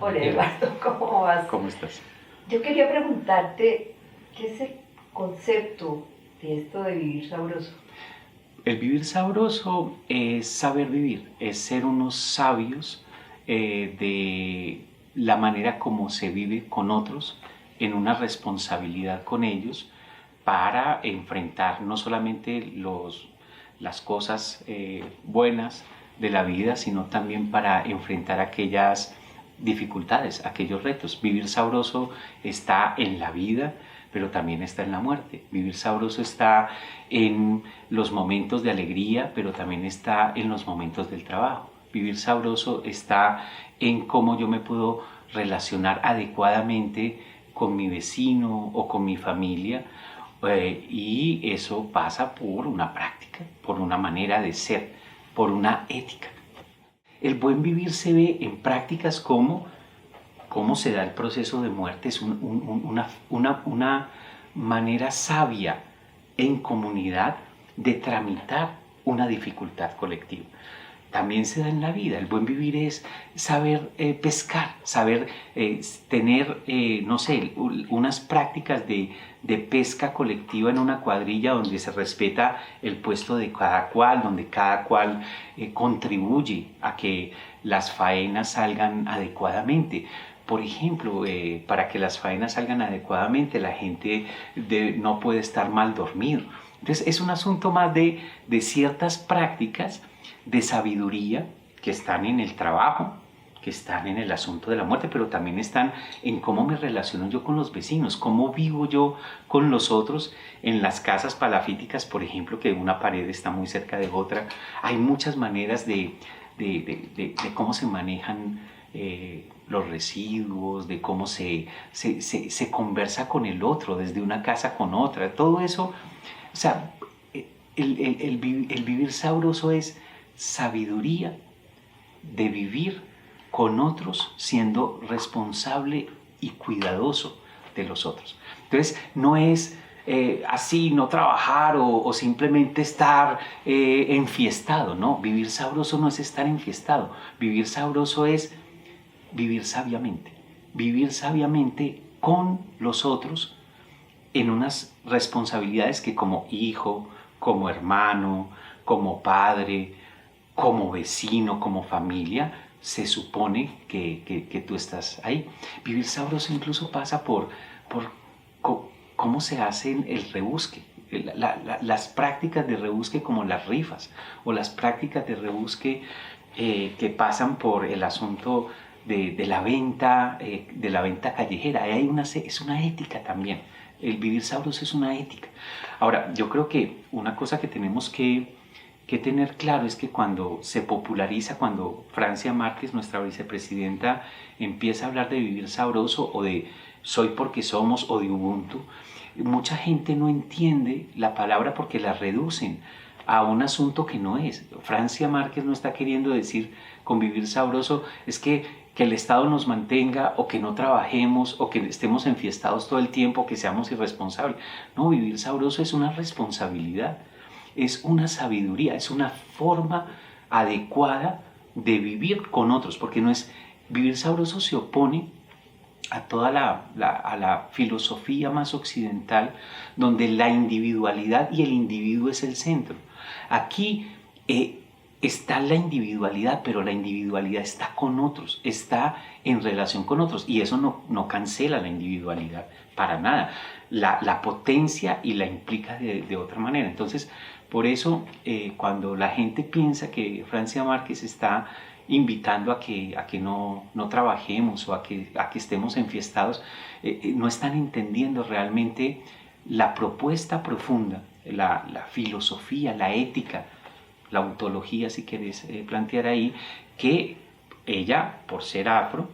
Hola Eduardo, ¿cómo vas? ¿Cómo estás? Yo quería preguntarte, ¿qué es el concepto de esto de vivir sabroso? El vivir sabroso es saber vivir, es ser unos sabios de la manera como se vive con otros, en una responsabilidad con ellos para enfrentar no solamente las cosas buenas de la vida, sino también para enfrentar aquellas dificultades, aquellos retos. Vivir sabroso está en la vida, pero también está en la muerte. Vivir sabroso está en los momentos de alegría, pero también está en los momentos del trabajo. Vivir sabroso está en cómo yo me puedo relacionar adecuadamente con mi vecino o con mi familia, y eso pasa por una práctica, por una manera de ser, por una ética. El buen vivir se ve en prácticas como cómo se da el proceso de muerte. Es una manera sabia en comunidad de tramitar una dificultad colectiva. También se da en la vida. El buen vivir es saber pescar, saber tener, no sé, unas prácticas de pesca colectiva en una cuadrilla donde se respeta el puesto de cada cual, donde cada cual contribuye a que las faenas salgan adecuadamente. Por ejemplo, para que las faenas salgan adecuadamente, la gente no puede estar mal dormido. Entonces es un asunto más de ciertas prácticas de sabiduría que están en el trabajo, que están en el asunto de la muerte, pero también están en cómo me relaciono yo con los vecinos, cómo vivo yo con los otros en las casas palafíticas, por ejemplo, que una pared está muy cerca de otra. Hay muchas maneras de cómo se manejan los residuos, de cómo se conversa con el otro, desde una casa con otra. Todo eso, o sea, el vivir sabroso es sabiduría de vivir con otros siendo responsable y cuidadoso de los otros. Entonces, no es así, no trabajar o simplemente estar enfiestado, ¿no? Vivir sabroso no es estar enfiestado. Vivir sabroso es vivir sabiamente con los otros en unas responsabilidades que como hijo, como hermano, como padre, como vecino, como familia, se supone que tú estás ahí. Vivir sabroso incluso pasa por cómo se hace el rebusque. Las prácticas de rebusque como las rifas o las prácticas de rebusque que pasan por el asunto de la venta callejera. Es una ética también. El vivir sabroso es una ética. Ahora, yo creo que una cosa que tenemos que tener claro es que cuando se populariza, cuando Francia Márquez, nuestra vicepresidenta, empieza a hablar de vivir sabroso o de soy porque somos o de Ubuntu, mucha gente no entiende la palabra porque la reducen a un asunto que no es. Francia Márquez no está queriendo decir con vivir sabroso es que el Estado nos mantenga o que no trabajemos o que estemos enfiestados todo el tiempo, que seamos irresponsables. No, vivir sabroso es una responsabilidad, es una sabiduría, es una forma adecuada de vivir con otros, porque no es vivir sabroso se opone a toda a la filosofía más occidental, donde la individualidad y el individuo es el centro. Aquí está la individualidad, pero la individualidad está con otros, está en relación con otros, y eso no cancela la individualidad para nada, la potencia y la implica de otra manera. Entonces, por eso, cuando la gente piensa que Francia Márquez está invitando a que no trabajemos o a que estemos enfiestados, no están entendiendo realmente la propuesta profunda, la filosofía, la ética, la ontología, si quieres plantear ahí, que ella, por ser afro,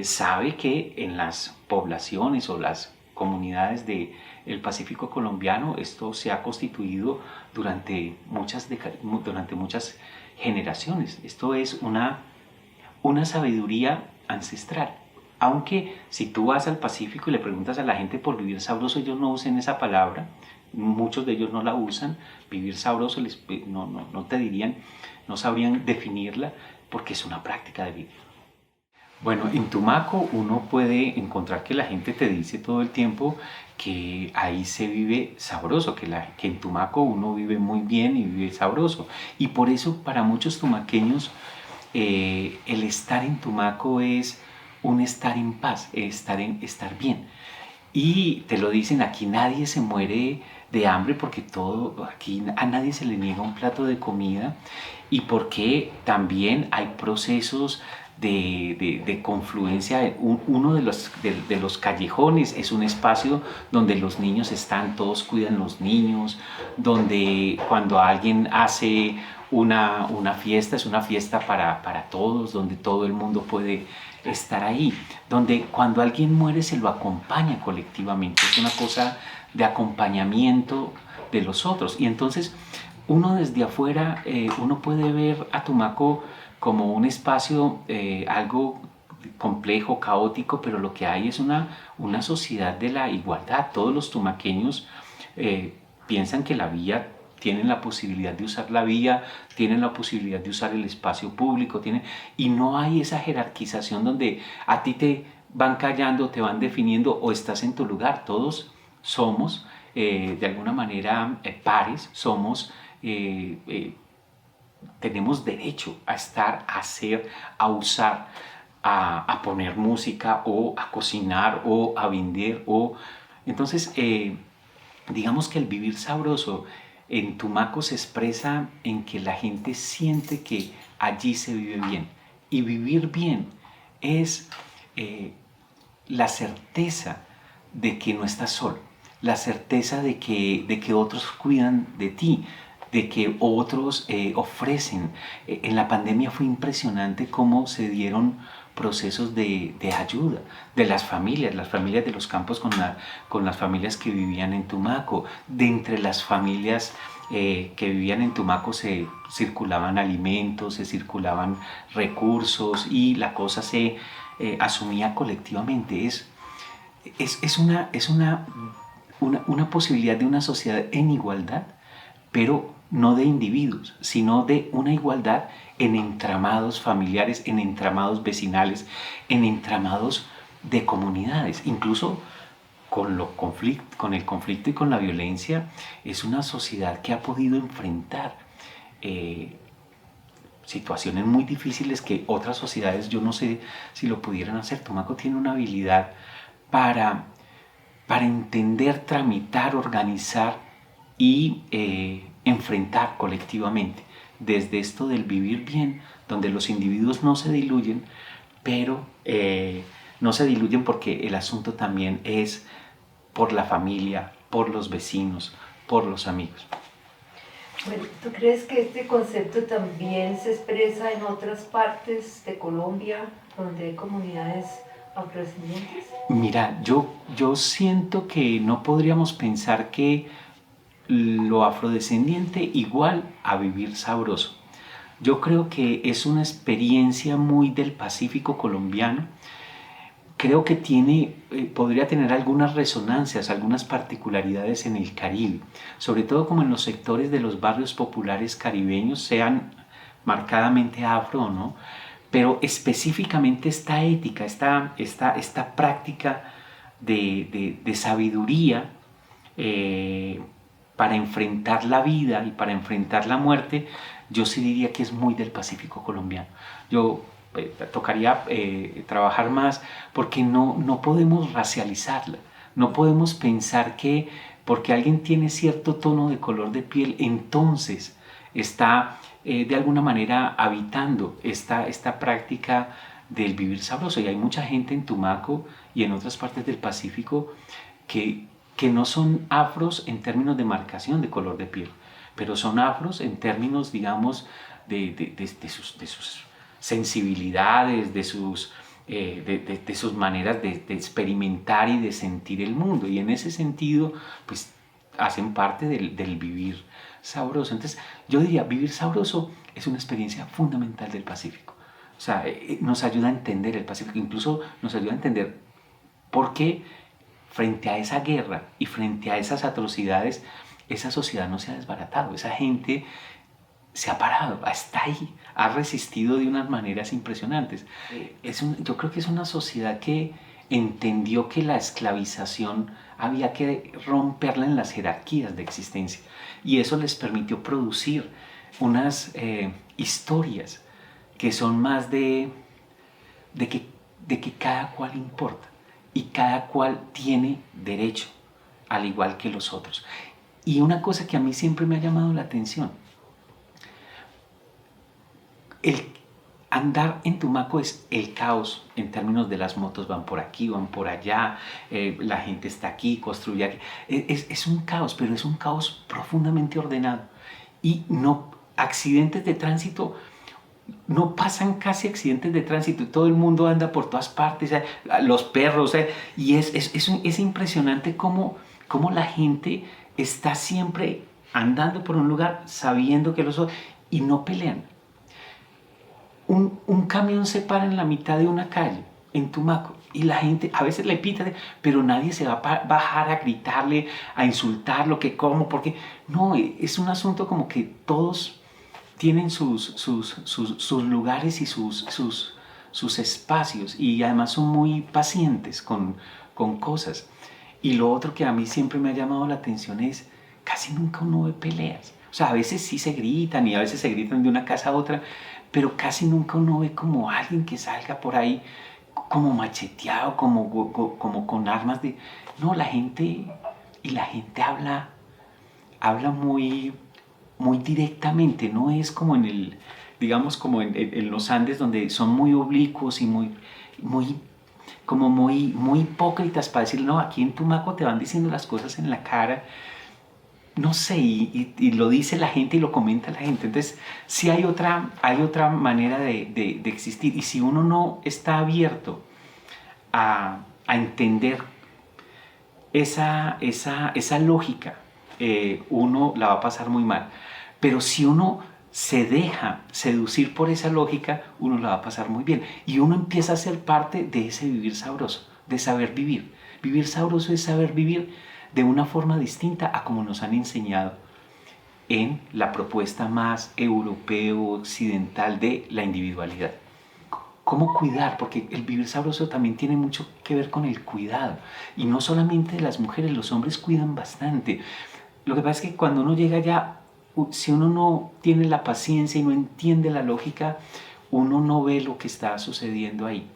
sabe que en las poblaciones o las comunidades del Pacífico colombiano esto se ha constituido durante muchas generaciones. Esto es una sabiduría ancestral. Aunque si tú vas al Pacífico y le preguntas a la gente por vivir sabroso, ellos no usan esa palabra, muchos de ellos no la usan. Vivir sabroso no te dirían, no sabrían definirla porque es una práctica de vida. Bueno, en Tumaco uno puede encontrar que la gente te dice todo el tiempo que ahí se vive sabroso, que en Tumaco uno vive muy bien y vive sabroso. Y por eso para muchos tumaqueños el estar en Tumaco es un estar en paz, estar bien. Y te lo dicen, aquí nadie se muere de hambre porque aquí a nadie se le niega un plato de comida y porque también hay procesos de confluencia. Uno de los callejones es un espacio donde los niños están, todos cuidan los niños, donde cuando alguien hace una fiesta, es una fiesta para todos, donde todo el mundo puede estar ahí, donde cuando alguien muere se lo acompaña colectivamente, es una cosa de acompañamiento de los otros. Y entonces uno desde afuera, uno puede ver a Tumaco como un espacio algo complejo, caótico, pero lo que hay es una sociedad de la igualdad. Todos los tumaqueños piensan que la vía, tienen la posibilidad de usar la vía, tienen la posibilidad de usar el espacio público, y no hay esa jerarquización donde a ti te van callando, te van definiendo o estás en tu lugar. Todos somos de alguna manera pares, tenemos derecho a estar, a hacer, a usar, a poner música o a cocinar o a vender. Entonces, digamos que el vivir sabroso en Tumaco se expresa en que la gente siente que allí se vive bien. Y vivir bien es la certeza de que no estás solo, la certeza de que otros cuidan de ti, de que otros ofrecen. En la pandemia fue impresionante cómo se dieron procesos de ayuda de las familias de los campos con las familias que vivían en Tumaco. De entre las familias que vivían en Tumaco se circulaban alimentos, se circulaban recursos y la cosa se asumía colectivamente. Es una posibilidad de una sociedad en igualdad, pero no de individuos, sino de una igualdad en entramados familiares, en entramados vecinales, en entramados de comunidades. Incluso con el conflicto y con la violencia, es una sociedad que ha podido enfrentar situaciones muy difíciles que otras sociedades, yo no sé si lo pudieran hacer. Tumaco tiene una habilidad para entender, tramitar, organizar y enfrentar colectivamente. Desde esto del vivir bien, donde los individuos no se diluyen, pero no se diluyen porque el asunto también es por la familia, por los vecinos, por los amigos. Bueno, ¿tú crees que este concepto también se expresa en otras partes de Colombia donde hay comunidades afrodescendientes? Mira, yo siento que no podríamos pensar que lo afrodescendiente igual a vivir sabroso. Yo creo que es una experiencia muy del Pacífico colombiano. Creo que podría tener algunas resonancias, algunas particularidades en el Caribe, sobre todo como en los sectores de los barrios populares caribeños, sean marcadamente afro o no, pero específicamente esta ética, esta práctica de sabiduría para enfrentar la vida y para enfrentar la muerte, yo sí diría que es muy del Pacífico colombiano. Yo tocaría trabajar más porque no podemos racializarla, no podemos pensar que porque alguien tiene cierto tono de color de piel, entonces está de alguna manera habitando esta práctica del vivir sabroso. Y hay mucha gente en Tumaco y en otras partes del Pacífico que no son afros en términos de marcación de color de piel, pero son afros en términos, digamos, de sus sensibilidades, de sus maneras de experimentar y de sentir el mundo. Y en ese sentido, pues hacen parte del vivir sabroso. Entonces, yo diría, vivir sabroso es una experiencia fundamental del Pacífico. O sea, nos ayuda a entender el Pacífico, incluso nos ayuda a entender por qué frente a esa guerra y frente a esas atrocidades, esa sociedad no se ha desbaratado. Esa gente se ha parado, está ahí, ha resistido de unas maneras impresionantes. Yo creo que es una sociedad que entendió que la esclavización había que romperla en las jerarquías de existencia, y eso les permitió producir unas historias que son más de que cada cual importa y cada cual tiene derecho, al igual que los otros. Y una cosa que a mí siempre me ha llamado la atención: el andar en Tumaco es el caos en términos de las motos, van por aquí, van por allá, la gente está aquí, construye aquí. Es un caos, pero es un caos profundamente ordenado. Y no, accidentes de tránsito, no pasan casi accidentes de tránsito, todo el mundo anda por todas partes, los perros, y es impresionante cómo la gente está siempre andando por un lugar sabiendo que los otros, y no pelean. Un camión se para en la mitad de una calle en Tumaco y la gente a veces le pita, pero nadie se va a bajar a gritarle, a insultarlo, que cómo, porque no, es un asunto como que todos tienen sus lugares y sus espacios, y además son muy pacientes con cosas. Y lo otro que a mí siempre me ha llamado la atención es casi nunca uno ve peleas. O sea, a veces sí se gritan y a veces se gritan de una casa a otra, pero casi nunca uno ve como alguien que salga por ahí como macheteado, como con armas de... No, la gente habla muy, muy directamente, no es como en el, digamos, como en los Andes, donde son muy oblicuos y muy hipócritas para decir, no, aquí en Tumaco te van diciendo las cosas en la cara, no sé, y lo dice la gente y lo comenta la gente. Entonces sí hay otra manera de existir, y si uno no está abierto a entender esa lógica, uno la va a pasar muy mal. Pero si uno se deja seducir por esa lógica, uno la va a pasar muy bien, y uno empieza a ser parte de ese vivir sabroso, de saber vivir. Vivir sabroso es saber vivir de una forma distinta a como nos han enseñado en la propuesta más europeo-occidental de la individualidad. ¿Cómo cuidar? Porque el vivir sabroso también tiene mucho que ver con el cuidado. Y no solamente de las mujeres, los hombres cuidan bastante. Lo que pasa es que cuando uno llega allá, si uno no tiene la paciencia y no entiende la lógica, uno no ve lo que está sucediendo ahí.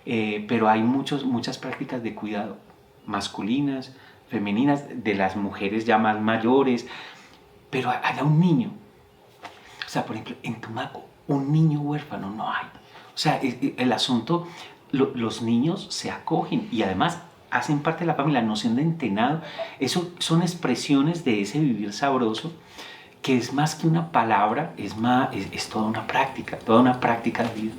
Pero hay muchas prácticas de cuidado, masculinas, femeninas, de las mujeres ya más mayores. Pero haya un niño. O sea, por ejemplo, en Tumaco, un niño huérfano no hay. O sea, el asunto, los niños se acogen y además hacen parte de la familia, la noción de entenado. Eso son expresiones de ese vivir sabroso, que es más que una palabra, es toda una práctica de vida.